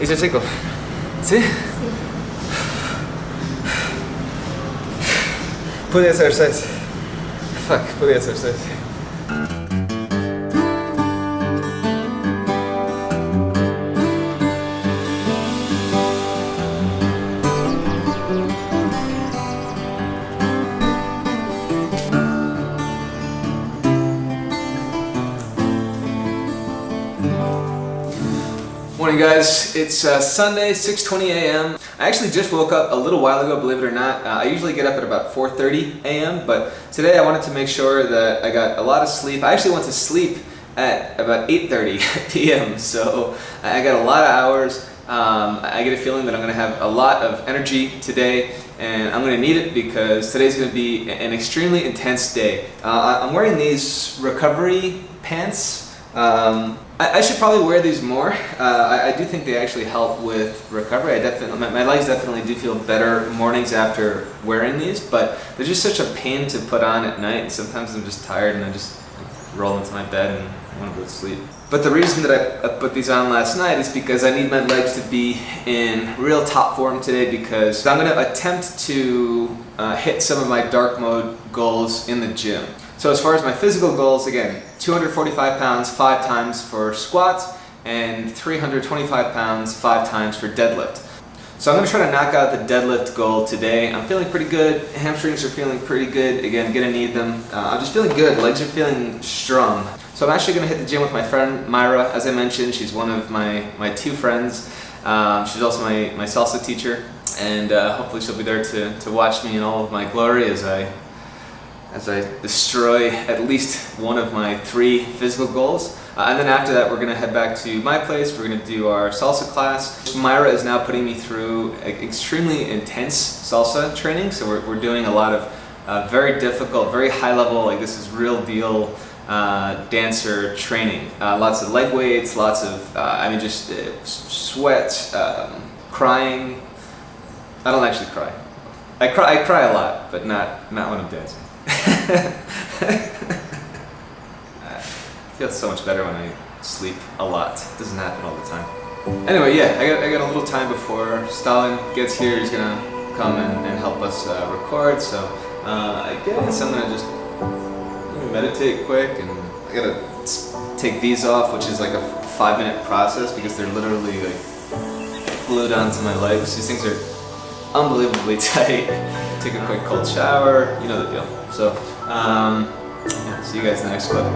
¿Hice seco? ¿Sí? Sí. Pude hacer 6. Fuck, pude hacer 6. Morning guys, it's Sunday, 6:20 a.m. I actually just woke up a little while ago, believe it or not. I usually get up at about 4:30 a.m. but today I wanted to make sure that I got a lot of sleep. I actually went to sleep at about 8:30 p.m. so I got a lot of hours. I get a feeling that I'm going to have a lot of energy today, and I'm going to need it because today's going to be an extremely intense day. I'm wearing these recovery pants. I should probably wear these more. I do think they actually help with recovery. My legs definitely do feel better mornings after wearing these, but they're just such a pain to put on at night. And sometimes I'm just tired and I just roll into my bed and want to go to sleep. But the reason that I put these on last night is because I need my legs to be in real top form today, because I'm going to attempt to hit some of my dark mode goals in the gym. So as far as my physical goals, again, 245 pounds 5 times for squats and 325 pounds 5 times for deadlift. So I'm going to try to knock out the deadlift goal today. I'm feeling pretty good. Hamstrings are feeling pretty good. Again, gonna need them. I'm just feeling good. Legs are feeling strong. So I'm actually going to hit the gym with my friend Myra. As I mentioned, she's one of my 2 friends. She's also my salsa teacher, and hopefully she'll be there to watch me in all of my glory as I destroy at least one of my 3 physical goals. And then after that, we're going to head back to my place. We're going to do our salsa class. Myra is now putting me through extremely intense salsa training. So we're doing a lot of very difficult, very high level, like this is real deal dancer training. Lots of leg weights, lots of, just sweat, crying. I don't actually cry. I cry a lot, but not when I'm dancing. I feel so much better when I sleep a lot. It doesn't happen all the time. Anyway, yeah, I got a little time before Stalin gets here. He's gonna come and help us record. So I guess I'm gonna just meditate quick, and I gotta take these off, which is like a 5-minute process because they're literally like glued onto my legs. These things are unbelievably tight. Take a quick cold shower, you know the deal. So, yeah, see you guys in the next clip.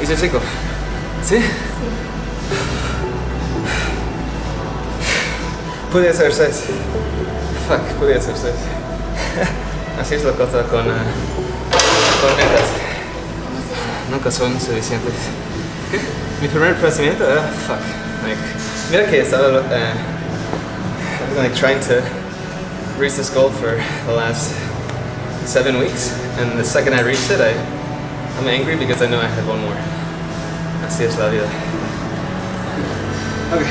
¿Hice seco? ¿Sí? Sí. Pude hacer 6. Fuck, pude hacer 6. Así es la cosa con metas. Nunca son suficientes. ¿Qué? Mi primer pensamiento era fuck. Mira que estaba trying to reach this goal for the last 7 weeks, and the second I reached it, I'm angry because I know I had one more. Así es la vida. Okay.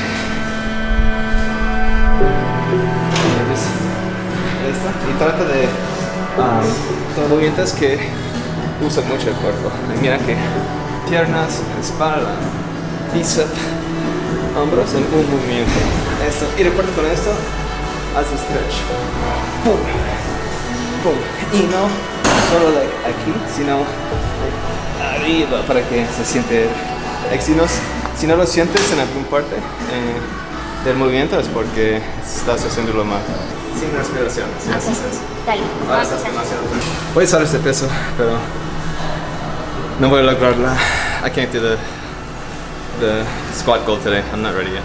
Y trata de movimientos que usan mucho el cuerpo. Y mira que piernas, espalda, bíceps, hombros en un movimiento. Esto. Y recuerda con esto, haz stretch. Pum, pum. Y no solo aquí, sino arriba para que se siente. Si no lo sientes en algún parte del movimiento es porque estás haciéndolo mal. Sin respiración, si haces eso. Dale, ahora estás demasiado. Voy a usar este peso, pero no voy a lograrla I can't do the squat goal today. I'm not ready yet.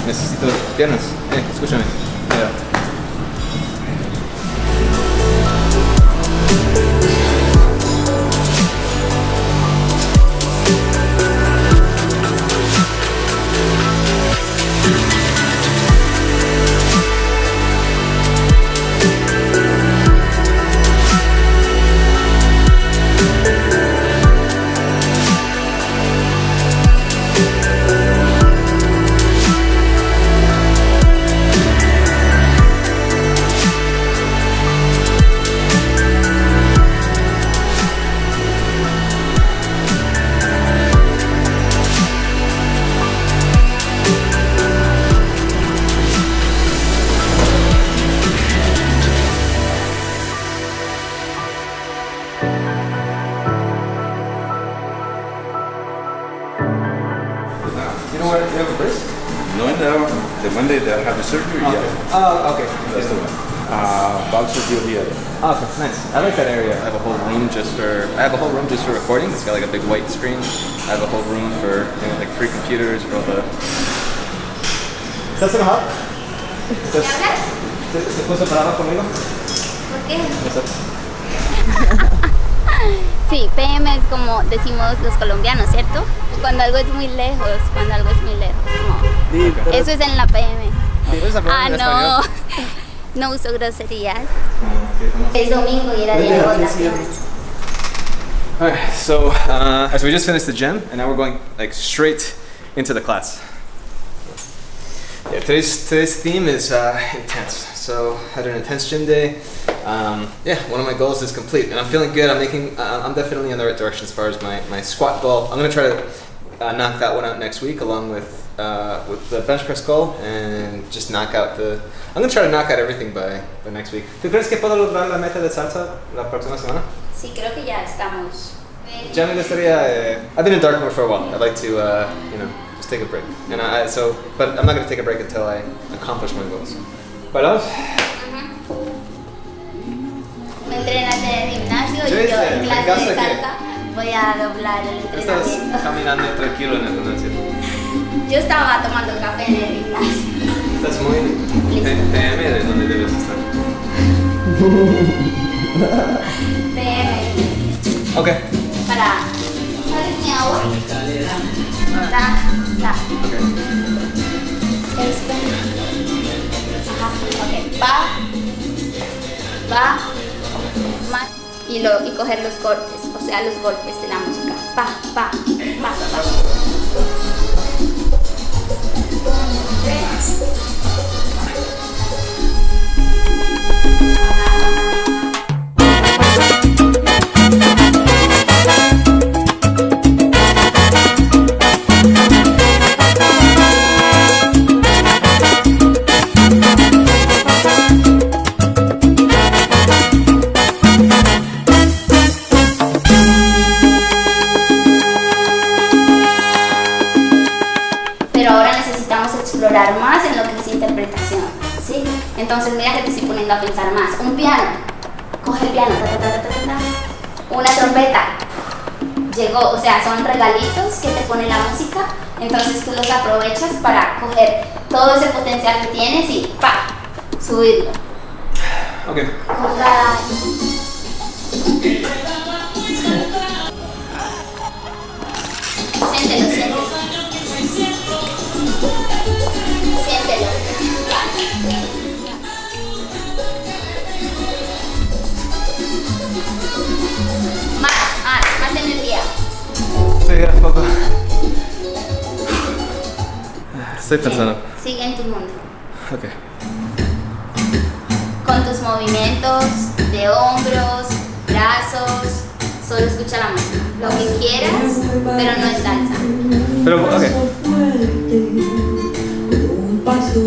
Necesito piernas. Escúchame. Mira. You know where you have a brace? No, the Monday that I have the surgery, yeah. Oh, okay. That's the one. Boxer deal here. Oh, okay, nice. I like that area. I have a whole room just for recording. It's got like a big white screen. I have a whole room for like 3 computers for all the. ¿Estás enojado? ¿Me hablas? ¿Se puso brava conmigo? ¿Por qué? No sé. Sí, PM es como decimos los colombianos, ¿cierto? Cuando algo es muy lejos, como... Eso es en la PM. Ah, no. No uso groserías. Es domingo y era día de votaciones. Alright, so we just finished the gym and now we're going like straight into the class. Yeah, today's theme is intense. So had an intense gym day. Yeah, one of my goals is complete, and I'm feeling good. I'm definitely in the right direction as far as my squat goal. I'm gonna try to knock that one out next week, along with the bench press goal, and just knock out I'm gonna try to knock out everything by next week. ¿Tú crees que puedo lograr la meta de salsa la próxima semana? Sí, creo que ya estamos. Ya me gustaría. I've been in dark mode for a while. I'd like to, just take a break. And but I'm not gonna take a break until I accomplish my goals. ¿Verdad? Me entrenas en el gimnasio Sí, y yo en en clase casa de que- salsa voy a doblar el Estás entrenamiento. caminando tranquilo en el gimnasio. Yo estaba tomando café en el gimnasio. Estás muy PM de donde debes estar. PM. Ok. ¿Sabes mi agua? Da. Ok. Esto. Ajá, ok. Va, más. Y coger los cortes, o sea, los golpes de la música. Pa. Pero ahora necesitamos explorar más en lo que es interpretación, ¿sí? Entonces mira que te estoy poniendo a pensar más. Un piano, coge el piano, una trompeta, llegó, o sea, son regalitos que te pone la música, entonces tú los aprovechas para coger todo ese potencial que tienes y ¡pa! Subirlo. Ok. Colgar. Siéntelo. Más energía. Sí, poco. Estoy pensando. Sigue en tu mundo. Ok. Con tus movimientos de hombros, brazos, solo escucha la música. Lo que quieras, pero no es salsa. Pero, ok. Un paso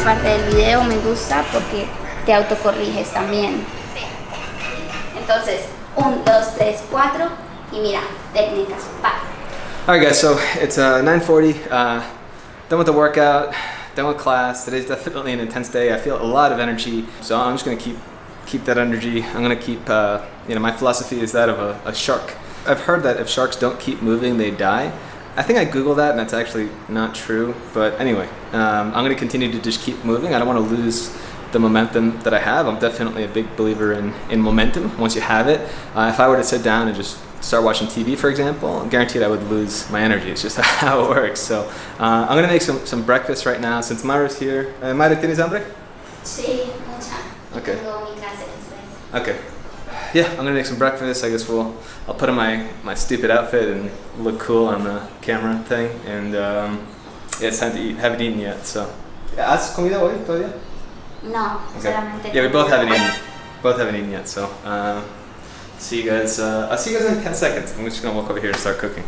parte del video me gusta porque te autocorriges también. Entonces, 1, 2, 3, 4 y mira, técnicas, pa. All right, guys. So it's 9:40. Done with the workout. Done with class. Today's definitely an intense day. I feel a lot of energy, so I'm just gonna keep that energy. I'm gonna keep. My philosophy is that of a shark. I've heard that if sharks don't keep moving, they die. I think I Googled that, and that's actually not true. But anyway, I'm gonna continue to just keep moving. I don't want to lose the momentum that I have. I'm definitely a big believer in momentum. Once you have it, if I were to sit down and just start watching TV, for example, I'm guaranteed I would lose my energy. It's just how it works. So I'm gonna make some breakfast right now since Myra's here. Myra, ¿tienes hambre? Sí, mucha. Okay. Tengo mi clase después. Okay. Yeah, I'm gonna make some breakfast. I guess I'll put on my stupid outfit and look cool on the camera thing. And yeah, it's time to eat. Haven't eaten yet, so. ¿Has comido hoy todavía? No, Okay. solamente. Yeah, we both haven't eaten. Both haven't eaten yet, so see you guys. I'll see you guys in 10 seconds. I'm just gonna walk over here and start cooking.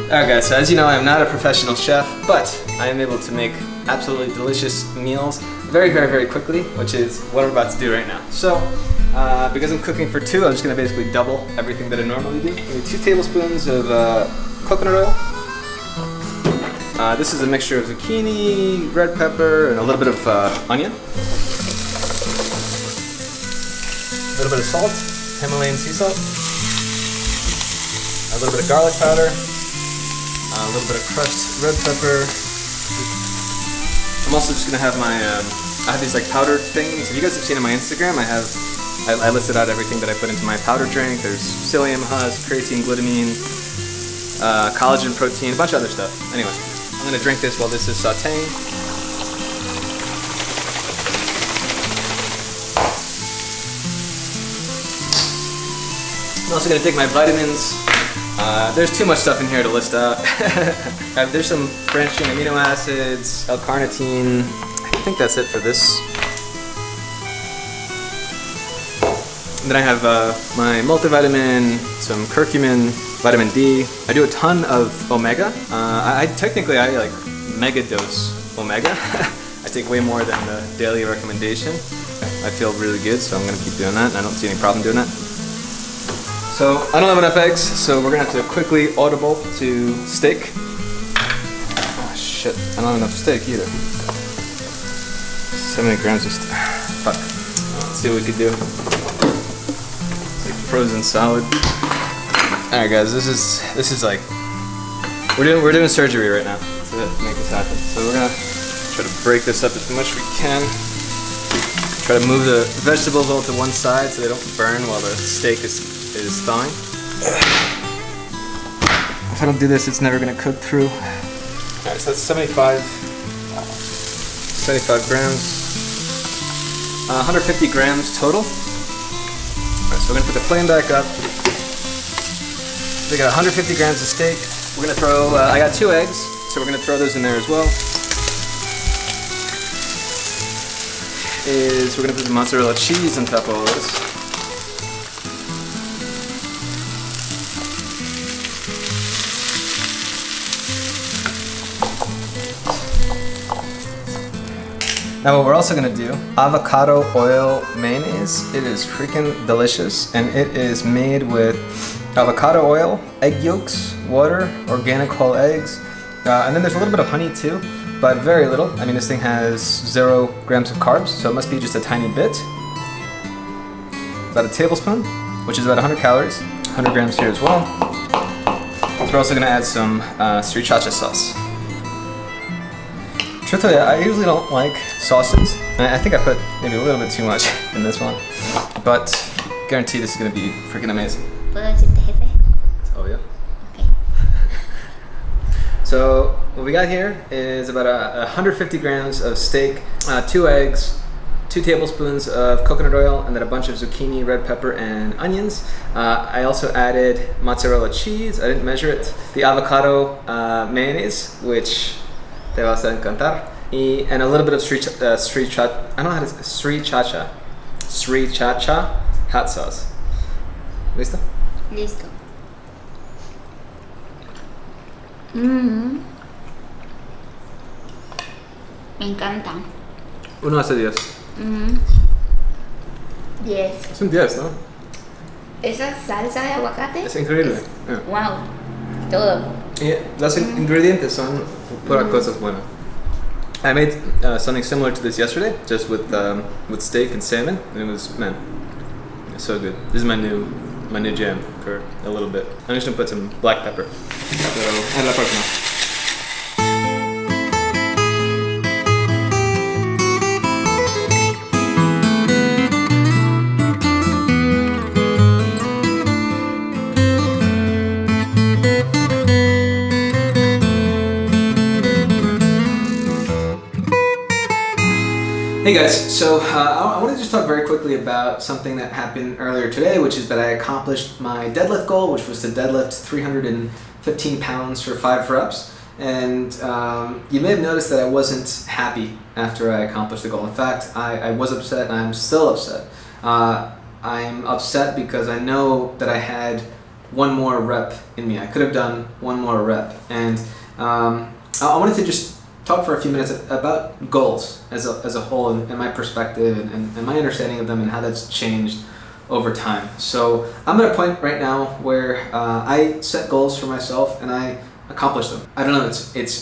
Alright guys, so as you know, I'm not a professional chef, but I am able to make absolutely delicious meals very, very, very quickly, which is what I'm about to do right now. So, because I'm cooking for 2, I'm just gonna basically double everything that I normally do. I need 2 tablespoons of coconut oil. This is a mixture of zucchini, red pepper, and a little bit of onion. A little bit of salt, Himalayan sea salt. A little bit of garlic powder. A little bit of crushed red pepper. I'm also just gonna have I have these like powdered things. If you guys have seen on my Instagram, I listed out everything that I put into my powder drink. There's psyllium husk, creatine, glutamine, collagen protein, a bunch of other stuff. Anyway, I'm gonna drink this while this is sauteing. I'm also gonna take my vitamins. There's too much stuff in here to list out. There's some branched chain amino acids, L-carnitine. I think that's it for this. And then I have my multivitamin, some curcumin, vitamin D. I do a ton of omega. I like mega dose omega. I take way more than the daily recommendation. I feel really good, so I'm gonna keep doing that, and I don't see any problem doing that. So I don't have enough eggs, so we're gonna have to quickly audible to steak. Oh shit, I don't have enough steak either. 70 grams of steak. Fuck. Let's see what we can do. It's like frozen solid. Alright guys, this is like we're doing surgery right now to make this happen. So we're gonna try to break this up as much as we can. Try to move the vegetables all to one side so they don't burn while the steak is thawing. If I don't do this, it's never gonna cook through. Alright, so that's 75 grams. 150 grams total. Alright, so we're gonna put the flame back up. We got 150 grams of steak. We're gonna throw, I got 2 eggs, so we're gonna throw those in there as well. We're gonna put the mozzarella cheese on top of all this. Now what we're also gonna do, avocado oil mayonnaise. It is freaking delicious, and it is made with avocado oil, egg yolks, water, organic whole eggs, and then there's a little bit of honey too, but very little. I mean, this thing has 0 grams of carbs, so it must be just a tiny bit. About a tablespoon, which is about 100 calories, 100 grams here as well. So we're also gonna add some sriracha sauce. Truthfully, I usually don't like sauces. I think I put maybe a little bit too much in this one, but guarantee this is gonna be freaking amazing. ¿Puedo decirte jefe? Oh yeah. Okay. So what we got here is about 150 grams of steak, 2 eggs, 2 tablespoons of coconut oil, and then a bunch of zucchini, red pepper, and onions. I also added mozzarella cheese. I didn't measure it. The avocado mayonnaise, which te vas a encantar, and a little bit of sriracha hot sauce. ¿Listo? Listo. Me encanta. 1 hasta 10. 10. Es un 10, ¿no? Esa salsa de aguacate. Es increíble. Wow. Todo. Y los ingredientes son pura cosas buenas. I made something similar to this yesterday, just with steak and salmon, and it was, man, it's so good. This is my new jam for a little bit. I'm just gonna put some black pepper. So, hasta la próxima. Hey guys, so I want to just talk very quickly about something that happened earlier today, which is that I accomplished my deadlift goal, which was to deadlift 315 pounds for 5 reps. And you may have noticed that I wasn't happy after I accomplished the goal. In fact, I was upset and I'm still upset. I'm upset because I know that I had one more rep in me. I could have done one more rep. And I wanted to just talk for a few minutes about goals as a whole and my perspective and my understanding of them and how that's changed over time. So I'm at a point right now where I set goals for myself and I accomplish them. I don't know.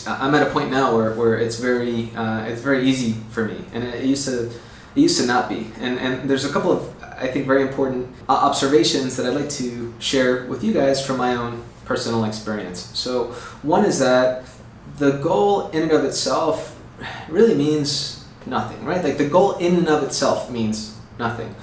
I'm at a point now where it's very easy for me, and it used to not be. And there's a couple of, I think, very important observations that I'd like to share with you guys from my own personal experience. So one is that the goal in and of itself really means nothing, right? Like the goal in and of itself means nothing.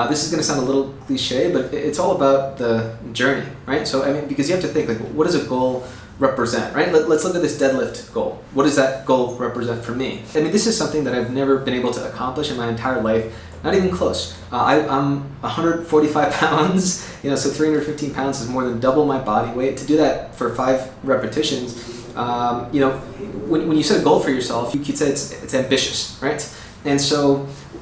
This is going to sound a little cliche, but it's all about the journey, right? So I mean, because you have to think, like, what does a goal represent, right? Let's look at this deadlift goal. What does that goal represent for me? I mean, this is something that I've never been able to accomplish in my entire life, not even close. I'm 145 pounds, so 315 pounds is more than double my body weight. To do that for 5 repetitions, when you set a goal for yourself, you could say it's ambitious, right? And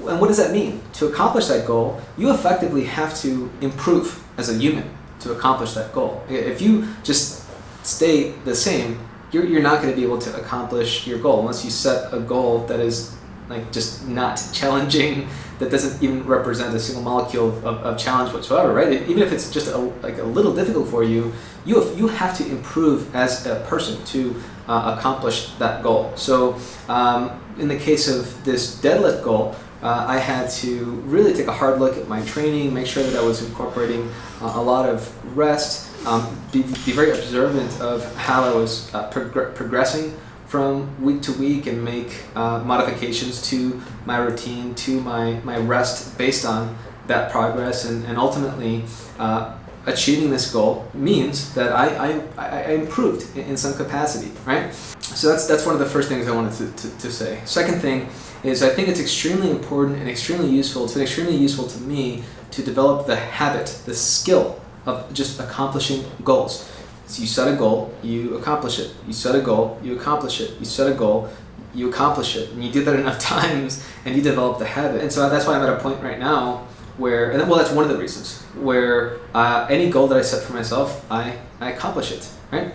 what does that mean? To accomplish that goal, you effectively have to improve as a human to accomplish that goal. If you just stay the same, you're not going to be able to accomplish your goal unless you set a goal that is like just not challenging, that doesn't even represent a single molecule of challenge whatsoever, right? Even if it's just a little difficult for you, you have to improve as a person to accomplish that goal. So in the case of this deadlift goal, I had to really take a hard look at my training, make sure that I was incorporating a lot of rest, be very observant of how I was progressing from week to week, and make modifications to my routine, to my rest based on that progress, and ultimately achieving this goal means that I improved in some capacity, right? So that's one of the first things I wanted to say. Second thing is, I think it's extremely important and extremely useful. It's been extremely useful to me to develop the habit, the skill of just accomplishing goals. So you set a goal, you accomplish it. You set a goal, you accomplish it. You set a goal, you accomplish it. And you do that enough times and you develop the habit. And so that's why I'm at a point right now where, that's one of the reasons, where any goal that I set for myself, I accomplish it, right?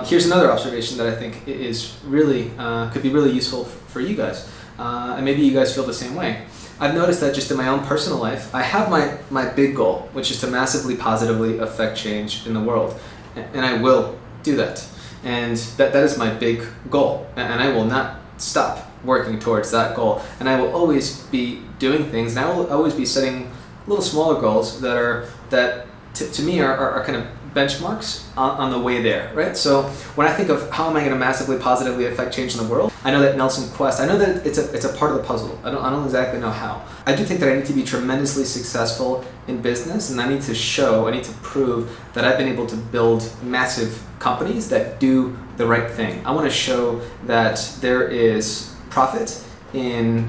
Here's another observation that I think is really, could be really useful for you guys. And maybe you guys feel the same way. I've noticed that just in my own personal life, I have my big goal, which is to massively positively affect change in the world. And I will do that. And that is my big goal. And I will not stop working towards that goal. And I will always be doing things, and I will always be setting little smaller goals that to me are kind of benchmarks on the way there, right? So when I think of how am I going to massively positively affect change in the world, I know that Nelson Quest, I know that it's a part of the puzzle. I don't exactly know how. I do think that I need to be tremendously successful in business, and I need to prove that I've been able to build massive companies that do the right thing. I want to show that there is profit in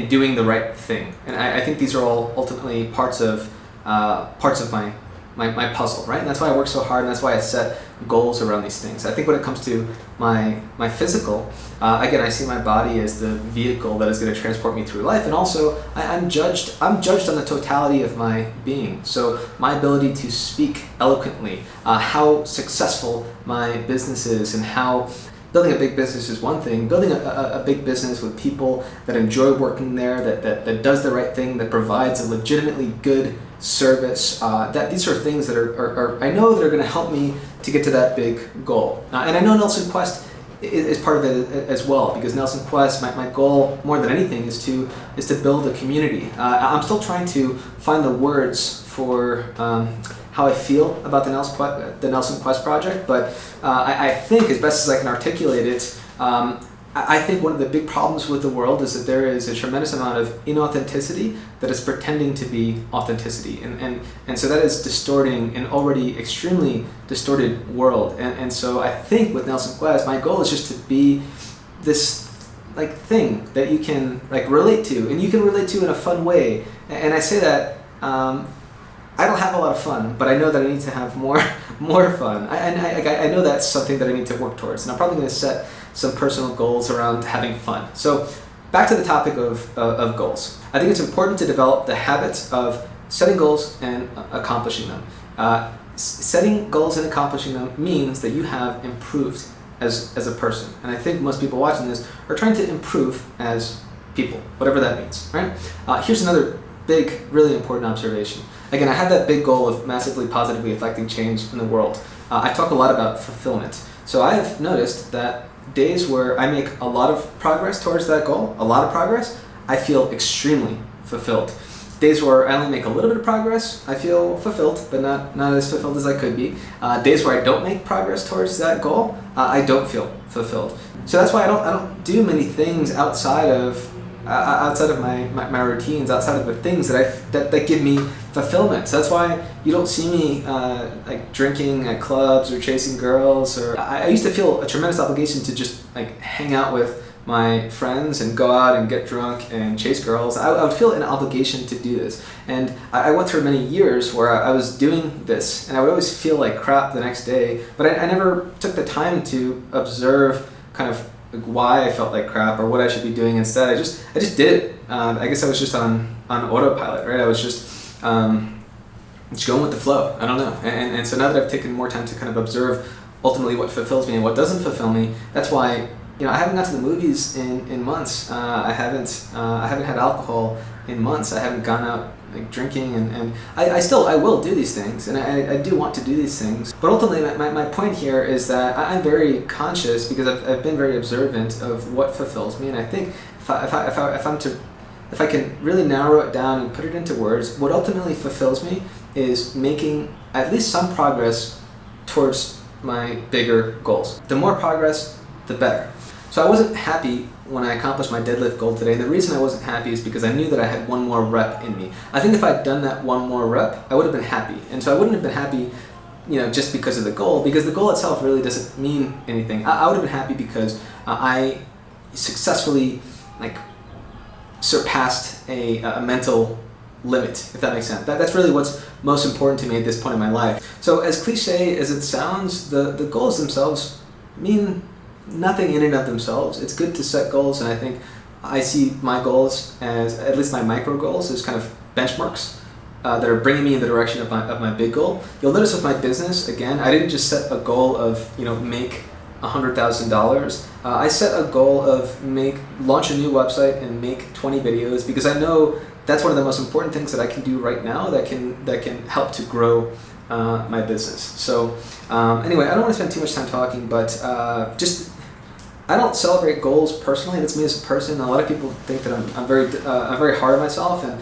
doing the right thing, and I think these are all ultimately parts of my puzzle, right? And that's why I work so hard, and that's why I set goals around these things. I think when it comes to my physical, again, I see my body as the vehicle that is going to transport me through life, and also I'm judged on the totality of my being. So my ability to speak eloquently, how successful my business is, and how building a big business is one thing. Building a big business with people that enjoy working there, that does the right thing, that provides a legitimately good service, that these are things that are I know that are going to help me to get to that big goal. And I know Nelson Quest is part of it as well, because Nelson Quest, my goal more than anything is to build a community. I'm still trying to find the words for how I feel about the Nelson Quest project, but I think, as best as I can articulate it, I think one of the big problems with the world is that there is a tremendous amount of inauthenticity that is pretending to be authenticity, and so that is distorting an already extremely distorted world. And so I think with Nelson Quest, my goal is just to be this like thing that you can like relate to, and you can relate to in a fun way. And I say that I don't have a lot of fun, but I know that I need to have more fun. I know that's something that I need to work towards, and I'm probably going to set some personal goals around having fun. So back to the topic of goals. I think it's important to develop the habit of setting goals and accomplishing them. Setting goals and accomplishing them means that you have improved as a person. And I think most people watching this are trying to improve as people, whatever that means, right? Here's another big, really important observation. Again, I have that big goal of massively positively affecting change in the world. I talk a lot about fulfillment. So I have noticed that days where I make a lot of progress towards that goal, a lot of progress, I feel extremely fulfilled. Days where I only make a little bit of progress, I feel fulfilled, but not as fulfilled as I could be. Days where I don't make progress towards that goal, I don't feel fulfilled. So that's why I don't do many things outside of my routines, outside of the things that give me fulfillment. So that's why you don't see me like drinking at clubs or chasing girls. Or I used to feel a tremendous obligation to just like hang out with my friends and go out and get drunk and chase girls. I would feel an obligation to do this, and I went through many years where I was doing this, and I would always feel like crap the next day. But I never took the time to observe kind of why I felt like crap or what I should be doing instead. I just did it. I guess I was just on autopilot, right? I was just going with the flow. I don't know. And so now that I've taken more time to kind of observe ultimately what fulfills me and what doesn't fulfill me, that's why I haven't gone to the movies in months. I haven't had alcohol in months. I haven't gone out like drinking, and I will do these things, and I do want to do these things. But ultimately, my point here is that I'm very conscious, because I've been very observant of what fulfills me, and I think if I can really narrow it down and put it into words, what ultimately fulfills me is making at least some progress towards my bigger goals. The more progress, the better. So I wasn't happy when I accomplished my deadlift goal today, and the reason I wasn't happy is because I knew that I had one more rep in me. I think if I'd done that one more rep, I would have been happy. And so I wouldn't have been happy, just because of the goal, because the goal itself really doesn't mean anything. I would have been happy because I successfully surpassed a mental limit, if that makes sense. That's really what's most important to me at this point in my life. So as cliche as it sounds, the goals themselves mean nothing in and of themselves. It's good to set goals, and I think I see my goals as, at least my micro goals, as kind of benchmarks that are bringing me in the direction of my big goal. You'll notice with my business, again, I didn't just set a goal of make $100,000. I set a goal of launch a new website and make 20 videos, because I know that's one of the most important things that I can do right now that can help to grow my business. So anyway, I don't want to spend too much time talking, but I don't celebrate goals personally. That's me as a person. A lot of people think that I'm very hard on myself, and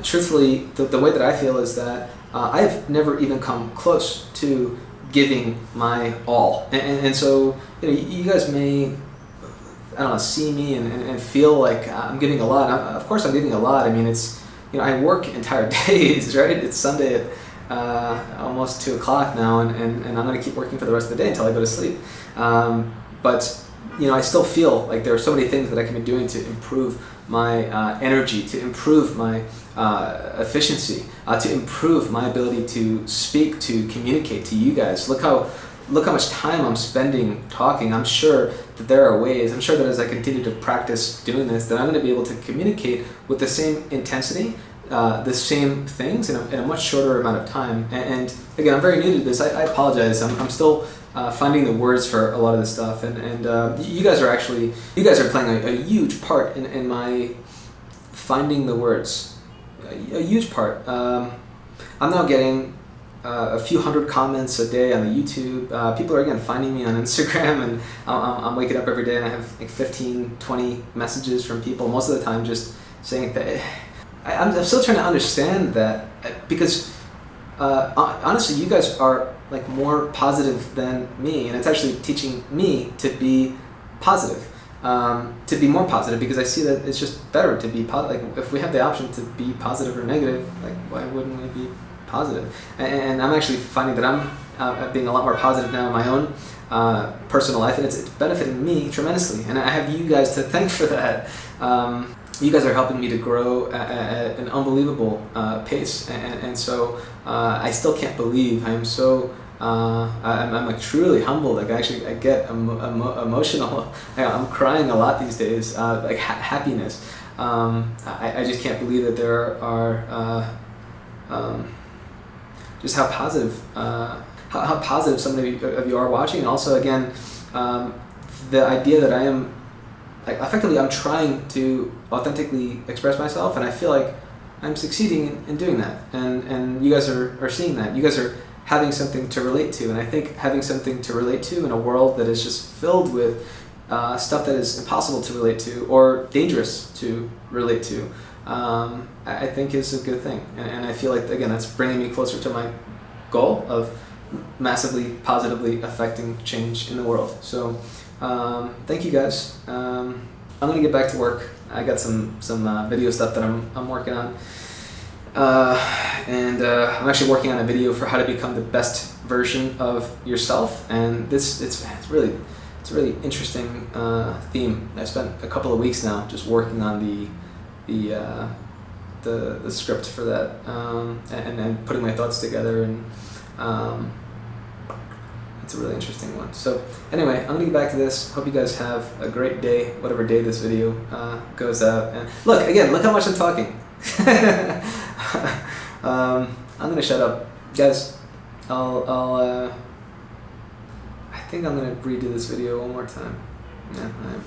truthfully, the way that I feel is that I've never even come close to giving my all. And so you guys may, I don't know, see me and feel like I'm giving a lot. Of course I'm giving a lot. I mean, it's, I work entire days, right? It's Sunday at almost 2 o'clock now, and I'm going to keep working for the rest of the day until I go to sleep. But I still feel like there are so many things that I can be doing to improve my energy, to improve my efficiency, to improve my ability to speak, to communicate to you guys. Look how much time I'm spending talking. I'm sure that there are ways, I'm sure that as I continue to practice doing this, that I'm going to be able to communicate with the same intensity, the same things in a much shorter amount of time. And again, I'm very new to this. I apologize. I'm still finding the words for a lot of this stuff, and you guys are playing a huge part in my finding the words, a huge part. I'm now getting a few hundred comments a day on the YouTube. People are again finding me on Instagram, and I'm waking up every day and I have like 15, 20 messages from people, most of the time just saying that. I'm still trying to understand that, because honestly, you guys are like more positive than me, and it's actually teaching me to be positive, to be more positive, because I see that it's just better to be positive. Like, if we have the option to be positive or negative, like, why wouldn't we be positive? And I'm actually finding that I'm being a lot more positive now in my own personal life, and it's benefiting me tremendously, and I have you guys to thank for that. You guys are helping me to grow at an unbelievable pace, and so I still can't believe. I am so I'm like truly humbled. Like, I get emotional. I'm crying a lot these days, like happiness. I just can't believe that there are just how positive how positive so many of you are watching, and also again the idea that I am, like, effectively I'm trying to authentically express myself, and I feel like I'm succeeding in doing that, and you guys are seeing that. You guys are having something to relate to, and I think having something to relate to in a world that is just filled with stuff that is impossible to relate to or dangerous to relate to, I think is a good thing, and I feel like, again, that's bringing me closer to my goal of massively positively affecting change in the world. So thank you guys. I'm gonna get back to work. I got some video stuff that I'm working on, and I'm actually working on a video for how to become the best version of yourself. And it's a really interesting theme. I spent a couple of weeks now just working on the script for that, and putting my thoughts together, and it's a really interesting one. So anyway, I'm gonna get back to this. Hope you guys have a great day, whatever day this video goes out. And look how much I'm talking. I'm gonna shut up, guys. I think I'm gonna redo this video one more time. Yeah, I am.